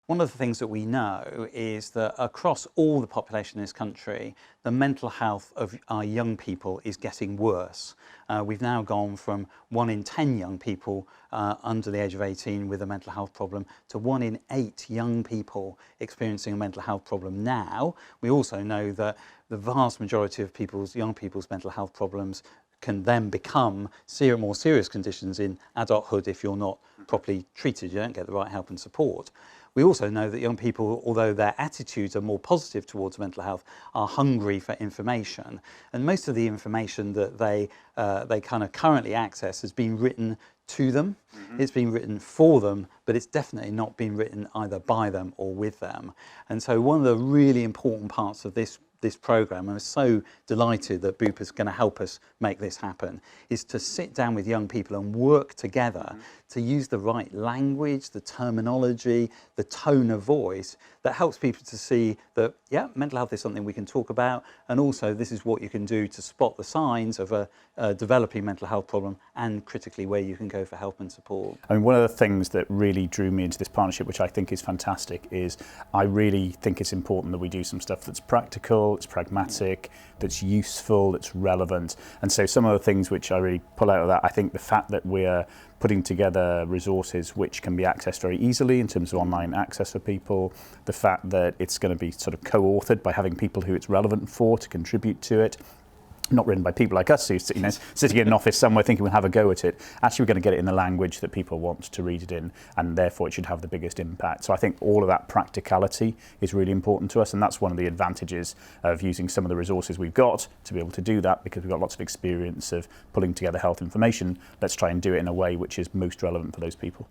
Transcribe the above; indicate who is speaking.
Speaker 1: One of the things that we know is that across all the population in this country, the mental health of our young people is getting worse. We've now gone from 1 in 10 young people under the age of 18 with a mental health problem to 1 in 8 young people experiencing a mental health problem now. We also know that the vast majority of young people's mental health problems can then become more serious conditions in adulthood if you're not properly treated, you don't get the right help and support. We also know that young people, although their attitudes are more positive towards mental health, are hungry for information. And most of the information that they kind of currently access has been written to them. It's been written for them, but it's definitely not been written either by them or with them. And so one of the really important parts of this programme, and I'm so delighted that Bupa is going to help us make this happen, is to sit down with young people and work together to use the right language, the terminology, the tone of voice that helps people to see that, yeah, mental health is something we can talk about, and also this is what you can do to spot the signs of a developing mental health problem, and critically where you can go for help and support.
Speaker 2: I mean, one of the things that really drew me into this partnership, which I think is fantastic, is I really think it's important that we do some stuff that's practical, it's pragmatic, that's useful, that's relevant. And so some of the things which I really pull out of that, I think the fact that we're putting together resources which can be accessed very easily in terms of online access for people, the fact that it's going to be sort of co-authored by having people who it's relevant for to contribute to it, not written by people like us who sitting in an office somewhere thinking we'll have a go at it. Actually, we're going to get it in the language that people want to read it in, and therefore it should have the biggest impact. So I think all of that practicality is really important to us, and that's one of the advantages of using some of the resources we've got to be able to do that, because we've got lots of experience of pulling together health information. Let's try and do it in a way which is most relevant for those people.